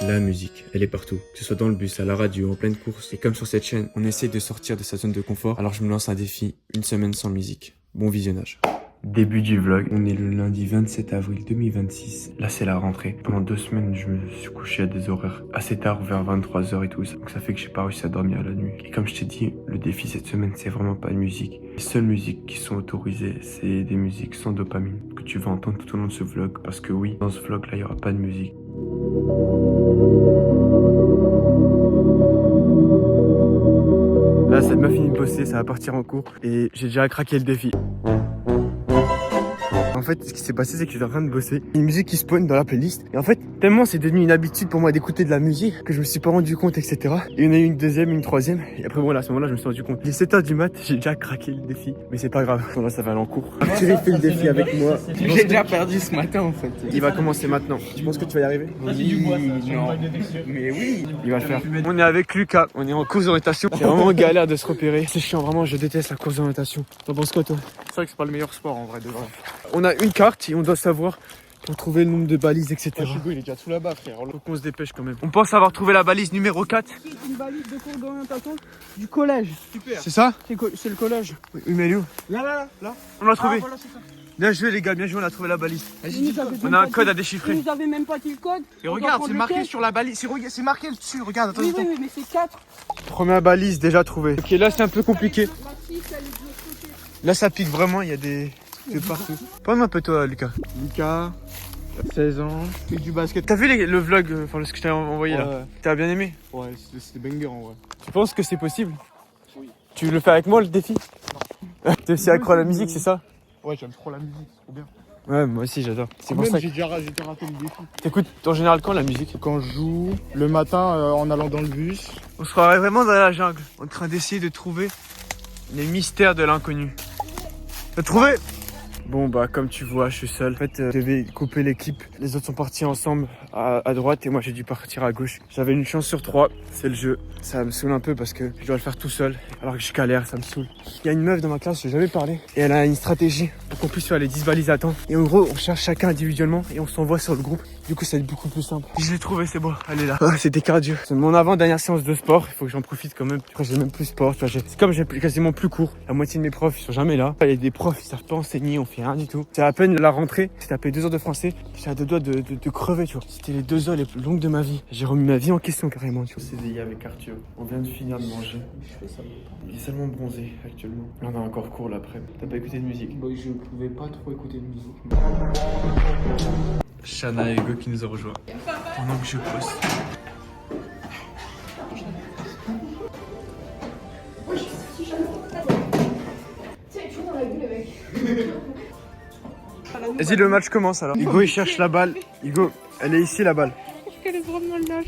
La musique, elle est partout, que ce soit dans le bus, à la radio, en pleine course. Et comme sur cette chaîne, on essaye de sortir de sa zone de confort, alors je me lance un défi, une semaine sans musique. Bon visionnage. Début du vlog, on est le lundi 27 avril 2026. Là c'est la rentrée. Pendant 2 semaines, je me suis couché à des horaires assez tard, vers 23h et tout ça. Donc ça fait que j'ai pas réussi à dormir la nuit. Et comme je t'ai dit, le défi cette semaine, c'est vraiment pas de musique. Les seules musiques qui sont autorisées, c'est des musiques sans dopamine, que tu vas entendre tout au long de ce vlog. Parce que oui, dans ce vlog là, il y aura pas de musique. Là, cette meuf finit de bosser, ça va partir en cours. Et j'ai déjà craqué le défi. En fait, ce qui s'est passé, c'est que j'étais en train de bosser. Une musique qui spawn dans la playlist. Et en fait, tellement c'est devenu une habitude pour moi d'écouter de la musique que je me suis pas rendu compte, etc. Et il y en a eu une deuxième, une troisième. Et après, bon, là, à ce moment-là, je me suis rendu compte. Il est 7h du mat, j'ai déjà craqué le défi. Mais c'est pas grave. Bon, là, ça va aller en cours. Thierry fait le défi avec moi. J'ai déjà perdu ce matin, en fait. Il va commencer maintenant. Tu penses que tu vas y arriver? Oui, non. Mais oui. Il va le faire. On est avec Lucas. On est en course d'orientation. C'est vraiment galère de se repérer. C'est chiant, vraiment, je déteste la course d'orientation. T'en penses quoi, toi? C'est vrai que c'est pas le meilleur sport, en vrai, de vrai. On a une carte et on doit savoir pour trouver le nombre de balises, etc. Hugo, il est déjà tout là-bas, frère. Faut qu'on se dépêche quand même. On pense avoir trouvé la balise numéro 4. Une balise de cours d'orientation du collège. Super. C'est ça? C'est le collège. Oui, mais elle est où? Là. On l'a trouvé. Ah, voilà, c'est ça. Bien joué les gars, bien joué, on a trouvé la balise. On On a un code à déchiffrer. Vous avez même pas dit le code. Et regarde, c'est marqué sur la balise. C'est marqué dessus, regarde, attends. Oui, mais c'est 4. Première balise déjà trouvée. Ok, là c'est un peu compliqué. La 6, elle est de l'autre côté. Là ça pique vraiment, il y a des de partout. Parle-moi un peu toi Lucas. Lucas, 16 ans, fait du basket. T'as vu le vlog, enfin ce que je t'ai envoyé là? T'as bien aimé? Ouais, c'était banger en vrai. Tu penses que c'est possible? Oui. Tu le fais avec moi le défi? T'es aussi accro à la musique, c'est ça? Ouais, j'aime trop la musique, c'est trop bien. Ouais, moi aussi j'adore. C'est pour Même ça j'ai que déjà raté le défi. t'écoutes en général quand la musique? Quand je joue, le matin en allant dans le bus. On se croirait vraiment dans la jungle, en train d'essayer de trouver les mystères de l'inconnu. T'as trouvé? Bon bah comme tu vois, je suis seul. En fait, je devais couper l'équipe. Les autres sont partis ensemble à droite et moi j'ai dû partir à gauche. J'avais une chance sur 3, c'est le jeu. Ça me saoule un peu parce que je dois le faire tout seul. Alors que je galère, ça me saoule. Il y a une meuf dans ma classe, je n'ai jamais parlé. Et elle a une stratégie pour qu'on puisse faire les 10 balises à temps. Et en gros, on cherche chacun individuellement et on s'envoie sur le groupe. Du coup, ça va être beaucoup plus simple. Je l'ai trouvé, c'est bon, elle est là. Ah, c'était cardio. C'est mon avant-dernière séance de sport. Il faut que j'en profite quand même. Après, j'ai même plus sport. Tu vois, c'est comme j'ai quasiment plus cours. La moitié de mes profs, ils sont jamais là. Il y a des profs, ils savent pas enseigner, on fait rien du tout. C'est à peine la rentrée. J'ai tapé 2 heures de français. J'étais à 2 doigts de crever, tu vois. C'était les 2 heures les plus longues de ma vie. J'ai remis ma vie en question carrément, tu vois. CDI avec Arthur. On vient de finir de manger. Il est seulement bronzé actuellement. On a encore cours l'après-midi. T'as pas écouté de musique? Bah, je pouvais pas trop écouter de musique. Shana et Hugo qui nous ont rejoints pendant que je poste. Vas-y, le match commence alors. Hugo il cherche la balle. Hugo, elle est ici la balle. Elle est vraiment là,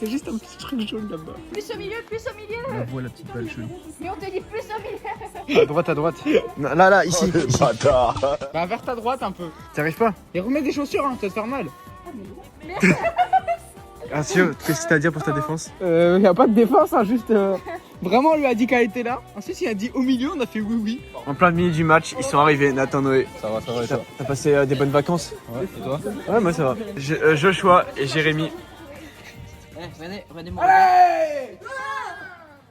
C'est juste un petit truc jaune là-bas. Plus au milieu, plus au milieu. On voit la petite balle jaune. Mais on te dit plus au milieu. À droite. Non, là, ici. Bah, vers ta droite un peu. T'y arrives pas? Et remets des chaussures, hein, ça va te faire mal. Arthur, qu'est-ce que t'as à dire pour ta défense? Y a pas de défense, hein, juste. Vraiment, on lui a dit qu'elle était là. Ensuite, il a dit au milieu, on a fait oui. En plein milieu du match, ils sont arrivés. Nathan, Noé. Ça va et toi? T'as passé des bonnes vacances? Ouais, et toi? Ouais, moi ça va. Joshua et Jérémy. Venez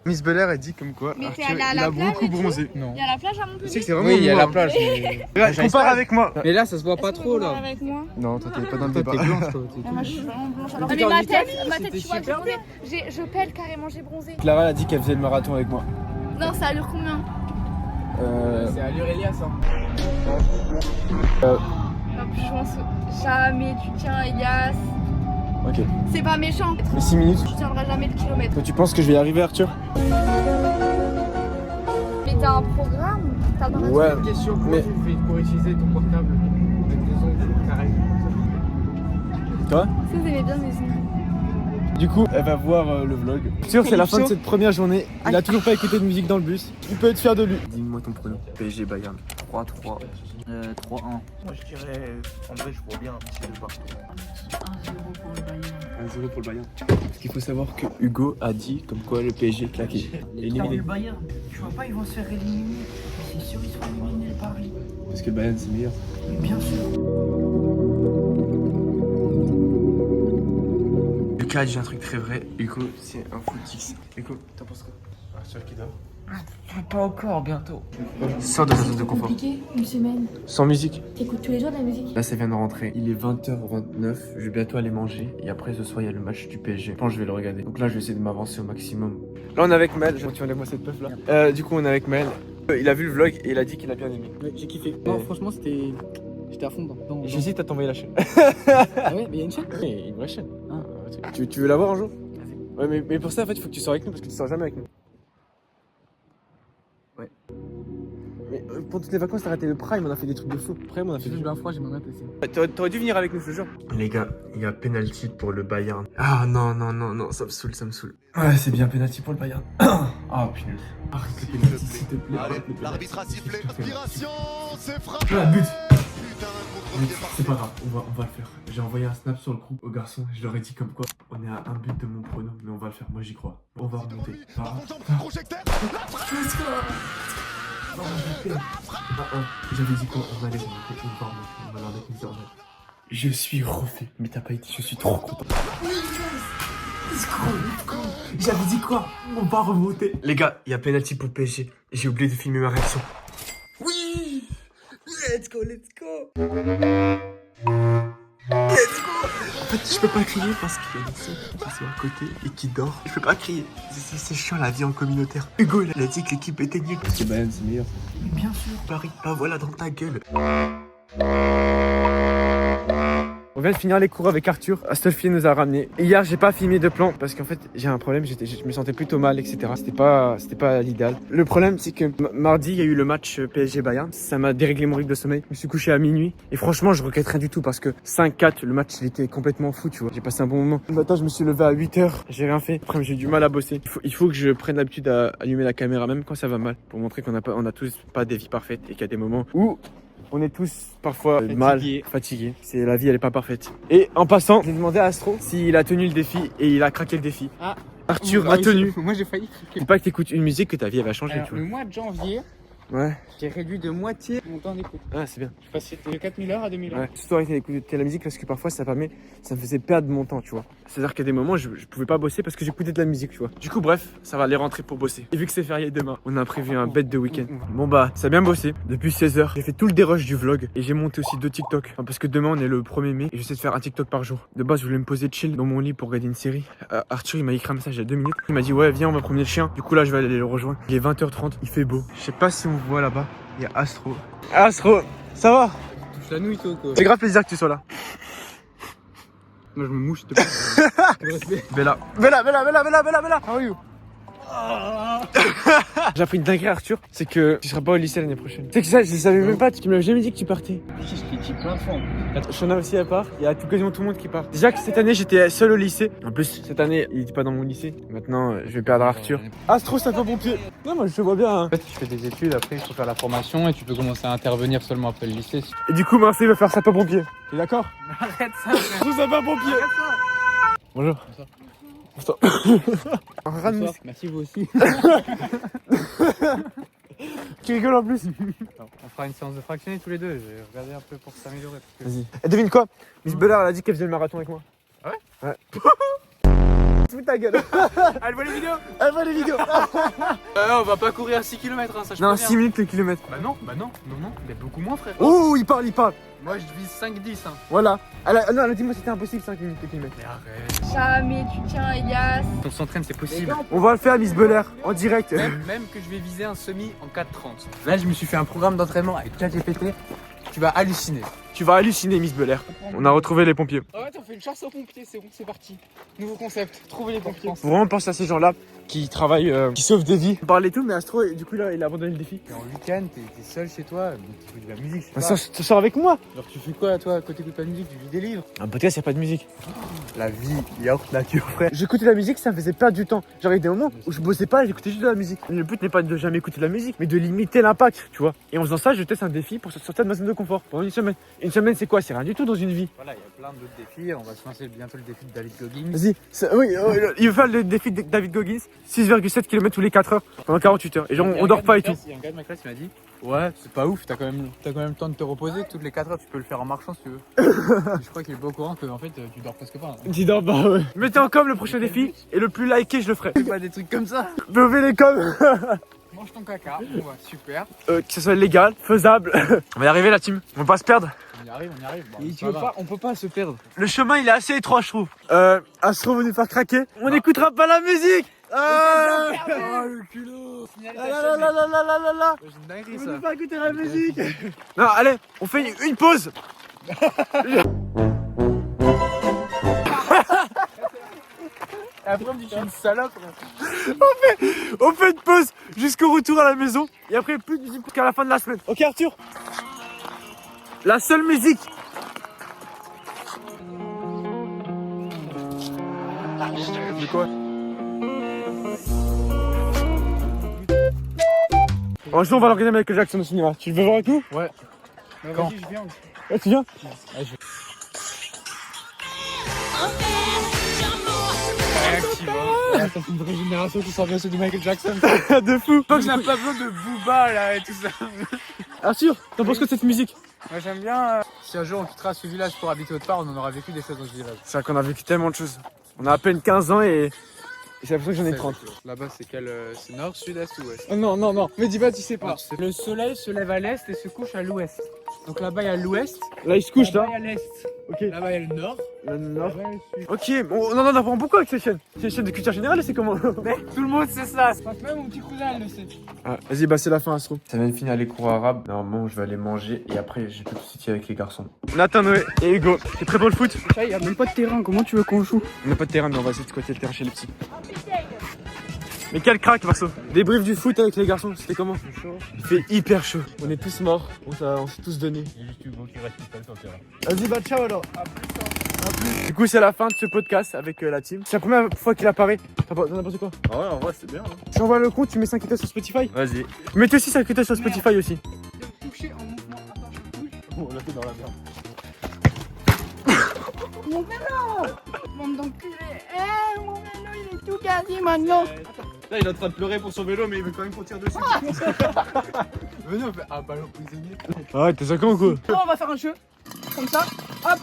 Miss Belair a dit comme quoi Mais t'es Arthur, allé à il la a plage beaucoup et tout bronzé. Non. Il y a la plage à Tu Montpellier. sais que c'est vraiment Oui, il y a la noir. plage. Mais... Regarde, compare avec moi. Mais là, ça se voit pas trop là. Avec moi. Non, toi t'es pas dans le Toi, débat. t'es blanche, toi. Ah, moi, je suis vraiment blanche. Alors, T'étais mais en ma Italie, tête, tu vois, j'ai super bronzé. Je pèle carrément, j'ai bronzé. Clara elle a dit qu'elle faisait le marathon avec moi. Non, ça allure combien? C'est allure Elias. Hein. Non, plus je pense jamais tu tiens, Elias. Ok. C'est pas méchant. Mais 6 minutes. Je tiendrai jamais le kilomètre. Toi tu penses que je vais y arriver Arthur? Mais t'as un programme? T'as pas Ouais. Une question, comment mais- tu fais pour utiliser ton portable avec des ongles carrés? Toi? Si vous aimez bien mes ongles. Du coup, elle va voir le vlog. Sûr, c'est la fin de cette première journée. Il a toujours pas écouté de musique dans le bus. Tu peux être fier de lui. Dis-moi ton pronom. PSG Bayern. 3-3. 3-1. Moi je dirais, en vrai je vois bien un petit de partout. 1-0 pour le Bayern. Parce qu'il faut savoir que Hugo a dit comme quoi le PSG est claqué. Éliminé. Le Bayern, tu vois pas ils vont se faire éliminer. C'est sûr ils seront éliminés le Paris. Parce que le Bayern c'est meilleur. Mais bien sûr. Mika a dit un truc très vrai. Hugo, c'est un footix. Hugo, t'en penses quoi? Arthur qui dort. Pas encore, bientôt. Sors de ta zone de confort. Compliqué, une semaine. Sans musique. T'écoutes tous les jours de la musique? Là, ça vient de rentrer. Il est 20h29. Je vais bientôt aller manger. Et après, ce soir, il y a le match du PSG. Je pense que je vais le regarder. Donc là, je vais essayer de m'avancer au maximum. Là, on est avec Mel. Tu enlèves moi cette puff là. Du coup, on est avec Mel. Il a vu le vlog et il a dit qu'il a bien aimé. Ouais, j'ai kiffé. Non, franchement, c'était. J'étais à fond dedans. J'hésite à t'envoyer la chaîne. Ah ouais, mais il y a une chaîne? Il y a une vraie chaîne. Ah. Tu veux la voir un jour? Ouais, mais pour ça, en fait, il faut que tu sors avec nous parce que tu sors jamais avec nous. Ouais. Mais pour toutes les vacances, t'as raté le Prime, on a fait des trucs de fou. Prime, on a fait J'ai des joué un fois, j'aimerais bien tester. T'aurais dû venir avec nous, je te jure. Les gars, il y a penalty pour le Bayern. Ah non, ça me saoule, Ouais, c'est bien penalty pour le Bayern. Ah punaise. Arrête le penalty, s'il te plaît. Allez, l'arbitre a sifflé. Aspiration, c'est frappé. Ah, but. Putain, un contre-pied parfait. C'est pas grave, on va le faire. J'ai envoyé un snap sur le groupe aux garçons. Je leur ai dit comme quoi on est à un but de mon pronom, mais on va le faire. Moi j'y crois. On va remonter. Par contre, projecteur. J'avais dit quoi? On allait remonter. On va remonter. On va leur mettre une heure. Je suis refait. Mais t'as pas été. Je suis trop content. Let's go. J'avais dit quoi? On va remonter. Les gars, il y a penalty pour PSG. J'ai oublié de filmer ma réaction. Oui. Let's go. En fait, je peux pas crier parce qu'il y a des sœurs qui sont à côté et qui dort. Je peux pas crier. C'est chiant la vie en communautaire. Hugo, il a dit que l'équipe était nulle. Parce que Bayern, c'est meilleur. Bien sûr. Paris, bah voilà dans ta gueule. On vient de finir les cours avec Arthur. Astolfi nous a ramenés. Hier, j'ai pas filmé de plan parce qu'en fait, j'ai un problème. Je me sentais plutôt mal, etc. C'était pas l'idéal. Le problème, c'est que mardi, il y a eu le match PSG Bayern. Ça m'a déréglé mon rythme de sommeil. Je me suis couché à minuit. Et franchement, je regrette rien du tout parce que 5-4, le match, il était complètement fou, tu vois. J'ai passé un bon moment. Le matin, je me suis levé à 8h. J'ai rien fait. Après, j'ai eu du mal à bosser. Il faut que je prenne l'habitude à allumer la caméra, même quand ça va mal, pour montrer on a tous pas des vies parfaites et qu'il y a des moments où on est tous parfois fatigués. C'est la vie, elle est pas parfaite. Et en passant, j'ai demandé à Astro s'il a tenu le défi et il a craqué le défi. Ah. Arthur a tenu. Moi j'ai failli craquer. Dis pas que t'écoutes une musique que ta vie elle va changer, Alors, tu vois. le mois de janvier, Ouais. j'ai réduit de moitié mon temps d'écoute. Ah, c'est bien. Je passais de 4000 heures à 2000 heures. Ouais. Surtout arrêter d'écouter la musique parce que parfois ça me faisait perdre mon temps, tu vois. C'est-à-dire qu'à des moments je pouvais pas bosser parce que j'écoutais de la musique, tu vois. Du coup, bref, ça va aller rentrer pour bosser. Et vu que c'est férié demain, on a prévu un bête de week-end. Bon bah, ça a bien bossé. Depuis 16h, j'ai fait tout le dérush du vlog et j'ai monté aussi 2 TikTok. Enfin, parce que demain on est le 1er mai et j'essaie de faire un TikTok par jour. De base, je voulais me poser chill dans mon lit pour regarder une série. Arthur, il m'a écrit un message il y a 2 minutes. Il m'a dit ouais, viens, on va promener le chien. Du coup là, je vais aller le rejoindre. Il est 20h30, il fait beau. Je sais pas si on voit là-bas. Il y a Astro. Astro, ça va? Touche la nouille toi quoi. C'est grave plaisir que tu sois là. Moi je me mouche, s'il te plaît. Bella. How are you? J'ai appris une dinguerie Arthur, c'est que tu seras pas au lycée l'année prochaine. C'est que ça, je savais même pas, tu m'avais jamais dit que tu partais. Je t'ai dit plein de fois. Shona aussi elle part, il y a quasiment tout le monde qui part. Déjà que cette année j'étais seul au lycée. En plus cette année il était pas dans mon lycée. Maintenant je vais perdre Arthur. Astro sapeur-pompier. Non moi je te vois bien. Hein. En fait tu fais des études, après il faut faire la formation et tu peux commencer à intervenir seulement après le lycée. Et du coup Marseille va faire sapeur-pompier. T'es d'accord? Arrête ça frère. Astro sapeur-pompier. Bonjour. Bonsoir. Bonsoir. Merci vous aussi. Tu rigoles en plus. On fera une séance de fractionné tous les deux, je vais regarder un peu pour s'améliorer. Que... Vas-y. Et devine quoi? Miss Bella elle a dit qu'elle faisait le marathon avec moi. Ah ouais? Ouais. Fous ta gueule. Elle voit les vidéos. on va pas courir à 6 km, hein, ça je Non, peux 6 dire. minutes le kilomètre. Bah non, mais beaucoup moins frère. Oh, il parle. Moi je vise 5-10 hein. Voilà. Elle a dit moi c'était impossible 5 minutes le kilomètre. Mais arrête. Jamais tu tiens, Elias. On s'entraîne, c'est possible. On va le faire Miss Beller en direct. Même que je vais viser un semi en 4,30. Là je me suis fait un programme d'entraînement avec ChatGPT. Tu vas halluciner. Tu vas halluciner Miss Beller. On a retrouvé les pompiers. Ah ouais, on fait une chasse aux pompiers, c'est bon, c'est parti. Nouveau concept, trouver les pompiers. Faut vraiment penser à ces gens-là qui travaillent, qui sauvent des vies. On parlait tout, mais Astro, du coup là, il a abandonné le défi. T'es en week-end, t'es seul chez toi, donc tu fais de la musique. Tu sors avec moi. Alors tu fais quoi toi, quand t'écoutes la musique, tu lis des livres? Un podcast, y a pas de musique. La vie, yaourt nature frère. J'écoutais la musique, ça me faisait perdre du temps. Genre, il y a des moments où je bossais pas, j'écoutais juste de la musique. Le but n'est pas de jamais écouter de la musique, mais de limiter l'impact, tu vois. Et en faisant ça, je teste un défi pour sortir de ma zone de confort pendant une semaine. Une semaine, c'est quoi? C'est rien du tout dans une vie. Voilà, il y a plein d'autres défis, on va se lancer bientôt le défi de David Goggins. Vas-y, oui, il veut faire le défi de David Goggins, 6,7 km tous les 4 heures pendant 48 heures. Et genre, on dort pas et tout. Il y a un gars de ma classe qui m'a dit ouais, c'est pas ouf, t'as quand même le temps de te reposer. Toutes les 4 heures, tu peux le faire en marchant si tu veux. Je crois qu'il est pas au courant que en fait, tu dors presque pas. Dis d'en bas, ouais. Mettez en com le prochain défi et le plus liké, je le ferai. Pas des trucs comme ça. Levez les coms. Mange ton caca. Ouais, super. Que ce soit légal, faisable. On va y arriver la team. On va pas se perdre. On y arrive. Bon, et on peut pas se perdre. Le chemin il est assez étroit je trouve. Astro veut nous faire craquer. On n'écoutera pas la musique. Oh le culot. Là. J'ai une dinguerie On ça. veut pas écouter la musique. Non allez, on fait une pause. Et après on me dit que je suis une salope. On fait une pause jusqu'au retour à la maison. Et après plus de musique jusqu'à la fin de la semaine. Ok Arthur. La seule musique. De quoi? Un jour on va l'organiser avec Jackson au cinéma. Tu veux voir avec nous? Ouais. Quand? Vas-y, je viens. Ouais, tu viens? Réactive, hein. Ça fait une vraie génération qui s'en vient sur du Michael Jackson. De fou. Donc on n'a pas besoin de Booba là et tout ça. Arthur, t'en penses quoi de cette musique? Moi j'aime bien. Si un jour on quittera ce village pour habiter autre part, on en aura vécu des choses dans ce village. C'est vrai qu'on a vécu tellement de choses. On a à peine 15 ans et j'ai l'impression que j'en ai 30. Là-bas c'est quel c'est nord, sud, est ou ouest? Oh non. Mais dis pas, tu sais pas. Le soleil se lève à l'est et se couche à l'ouest. Donc là-bas il y a l'ouest, Là il se couche là. là-bas il y a l'est, Ok. là-bas il y a le nord, Le nord. là-bas il y a le sud. Ok, bon, on en apprend beaucoup avec ces chaînes. C'est une chaîne de culture générale et c'est comment? Mais tout le monde sait ça. Même mon petit cousin elle le sait. Ah, vas-y, bah c'est la fin, Astro. Ça vient de finir les cours arabes. Normalement, je vais aller manger et après, je peux tout de suite avec les garçons. Nathan, Noé et Hugo, t'es prêt pour le foot? Il y a même pas de terrain, comment tu veux qu'on joue? On n'a pas de terrain, mais on va essayer de squatter le terrain chez les petits. Mais quel crack, Marceau. Débrief du foot avec les garçons, c'était comment? Il fait hyper chaud. On est tous morts, on s'est tous donnés. Vas-y, bah ciao alors. Du coup, c'est la fin de ce podcast avec la team. C'est la première fois qu'il apparaît. T'en as pensé quoi? Ah ouais, en vrai, c'est bien. Hein. Tu envoies le compte, tu mets 5 étoiles sur Spotify. Vas-y. Mettez aussi 5 étoiles sur Spotify aussi. Toucher en mouvement, attends je bouge. Oh, là, t'es dans la merde. Mon vélo. Bande d'enculés. Mon vélo il est tout cassé maintenant. Là, il est en train de pleurer pour son vélo, mais il veut quand même qu'on tire dessus. Venez on fait un ballon prisonnier. Ah ouais, t'es ça ou quoi? Oh, on va faire un jeu. Comme ça. Hop.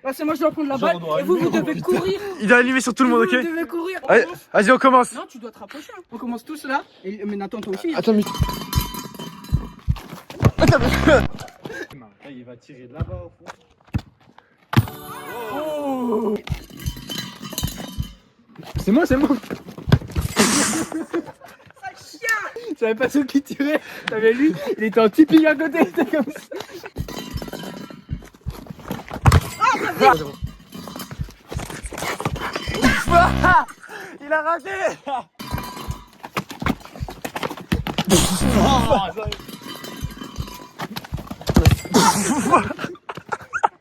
Là c'est moi je dois prendre la Genre, balle. on doit Et vous allumer, devez putain. courir. Il doit animer sur tout le monde, ok? Vous devez courir. On Allez, commence. vas-y, on commence. Non tu dois te rapprocher. Hein. On commence tous là. Mais Nathan toi aussi. Attends, mais. Là, il va tirer de là-bas au fond. C'est moi. Je savais pas sur qui tirer. T'avais lui, il était en tipping à côté, il était comme ça. Il a raté!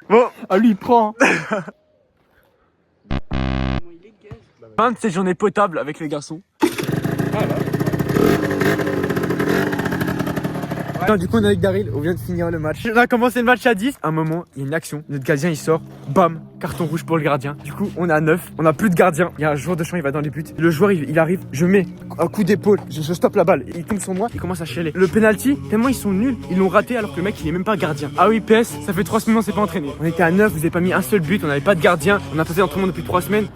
Bon, Ah lui il prend. fin de cette journée potable avec les garçons. Non, du coup on est avec Daryl, on vient de finir le match. On a commencé le match à 10. À un moment, il y a une action, notre gardien il sort, bam, carton rouge pour le gardien. Du coup on est à 9, on a plus de gardien. Il y a un joueur de champ, il va dans les buts. Le joueur il arrive, je mets un coup d'épaule, je stoppe la balle. Il tombe sur moi, il commence à chialer. Le penalty, tellement ils sont nuls, ils l'ont raté alors que le mec il est même pas gardien. Ah oui PS, ça fait 3 semaines on s'est pas entraîné. On était à 9, vous avez pas mis un seul but, on avait pas de gardien, on a passé l'entraînement depuis 3 semaines.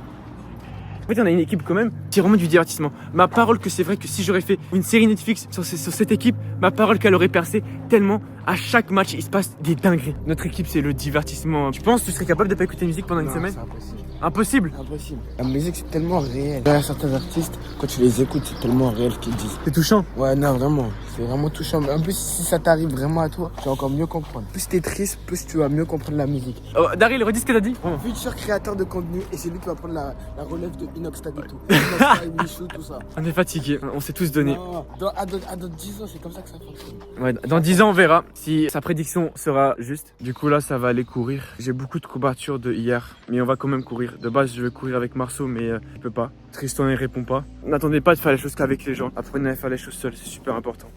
En fait, on a une équipe quand même qui est vraiment du divertissement. Ma parole que c'est vrai que si j'aurais fait une série Netflix sur cette équipe, ma parole qu'elle aurait percé tellement à chaque match il se passe des dingueries. Notre équipe c'est le divertissement. Tu penses que tu serais capable de pas écouter musique pendant une semaine? C'est impossible. Impossible. Impossible. La musique c'est tellement réel. Il y a certains artistes, quand tu les écoutes, c'est tellement réel ce qu'ils disent. C'est touchant. Ouais, non, vraiment. C'est vraiment touchant. Mais en plus, si ça t'arrive vraiment à toi, tu vas encore mieux comprendre. Plus t'es triste, plus tu vas mieux comprendre la musique. Oh, Daryl, redis ce que t'as dit. Futur créateur de contenu, et c'est lui qui va prendre la relève de Inoxtag et tout. Inoxtag, Michou, tout ça. On est fatigué, on s'est tous donné. Non, à dans 10 ans, c'est comme ça que ça fonctionne. Ouais, dans 10 ans on verra si sa prédiction sera juste. Du coup là ça va aller courir. J'ai beaucoup de courbatures de hier, mais on va quand même courir. De base je vais courir avec Marceau mais il peut pas. Tristan il répond pas. N'attendez pas de faire les choses qu'avec les gens. Apprenez à faire les choses seuls, c'est super important.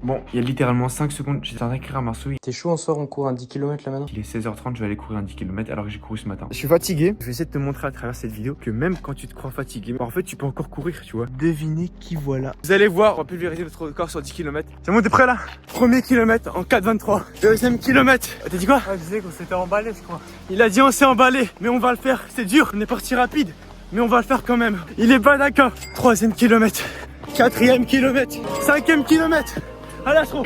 Bon, il y a littéralement 5 secondes, j'étais en train d'écrire un morceau. T'es chaud, on sort, on court un 10 km là maintenant? Il est 16h30, je vais aller courir un 10 km alors que j'ai couru ce matin. Je suis fatigué. Je vais essayer de te montrer à travers cette vidéo que même quand tu te crois fatigué, en fait tu peux encore courir, tu vois. Devinez qui voilà. Vous allez voir, on va pulvériser notre record sur 10 km. C'est bon, t'es prêt là? Premier kilomètre en 4,23. Deuxième kilomètre. T'as dit quoi? Ah, je disais qu'on s'était emballé, je crois. Il a dit on s'est emballé, mais on va le faire. C'est dur, on est parti rapide, mais on va le faire quand même. Il est pas d'accord. Troisième kilomètre. Quatrième kilomètre. Cinquième kilomètre. À l'Astro.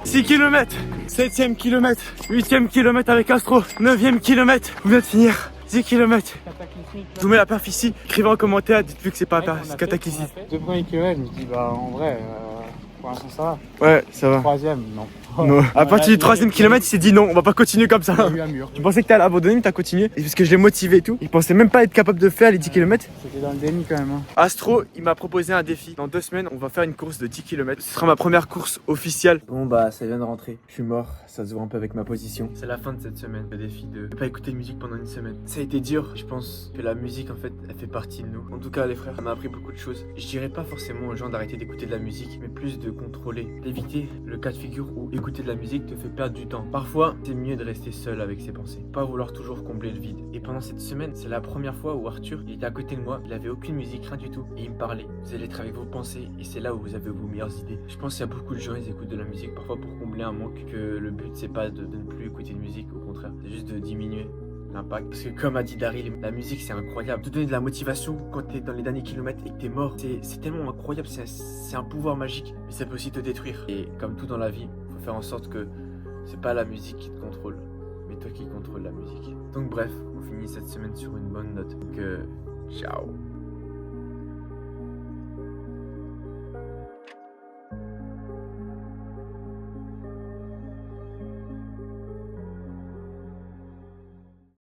6 km. 7e kilomètre. 8e kilomètre avec Astro. 9e kilomètre. Vous venez de finir. 10 km. Je vous mets la perf ici. Écrivez en commentaire, dites-lui que c'est pas cataclysmique. 2 premiers kilomètres, je me dis, bah en vrai, pour l'instant ça va. Ouais, ça va. Troisième, non. Non. À partir du 3e kilomètre, il s'est dit non, on va pas continuer comme ça. Il y a eu un mur. Tu pensais que t'allais abandonner, mais t'as continué. Et parce que je l'ai motivé et tout. Il pensait même pas être capable de faire les 10 km. C'était dans le déni quand même. Hein. Astro, il m'a proposé un défi. Dans 2 semaines, on va faire une course de 10 km. Ce sera ma première course officielle. Bon bah, ça vient de rentrer. Je suis mort. Ça se voit un peu avec ma position. C'est la fin de cette semaine. Le défi de ne pas écouter de musique pendant une semaine. Ça a été dur. Je pense que la musique, en fait, elle fait partie de nous. En tout cas, les frères, ça m'a appris beaucoup de choses. Je dirais pas forcément aux gens d'arrêter d'écouter de la musique, mais plus de contrôler, d'éviter le cas de figure où écouter de la musique te fait perdre du temps. Parfois, c'est mieux de rester seul avec ses pensées. Pas vouloir toujours combler le vide. Et pendant cette semaine, c'est la première fois où Arthur, il était à côté de moi. Il avait aucune musique, rien du tout. Et il me parlait. Vous allez être avec vos pensées et c'est là où vous avez vos meilleures idées. Je pense qu'il y a beaucoup de gens, ils écoutent de la musique parfois pour combler un manque. Que le but, c'est pas de ne plus écouter de musique, au contraire. C'est juste de diminuer l'impact. Parce que comme a dit Daryl, la musique c'est incroyable. Te donner de la motivation quand t'es dans les derniers kilomètres et que t'es mort, c'est tellement incroyable, c'est un pouvoir magique. Mais ça peut aussi te détruire. Et comme tout dans la vie, faut faire en sorte que c'est pas la musique qui te contrôle, mais toi qui contrôle la musique. Donc bref, on finit cette semaine sur une bonne note. Donc ciao.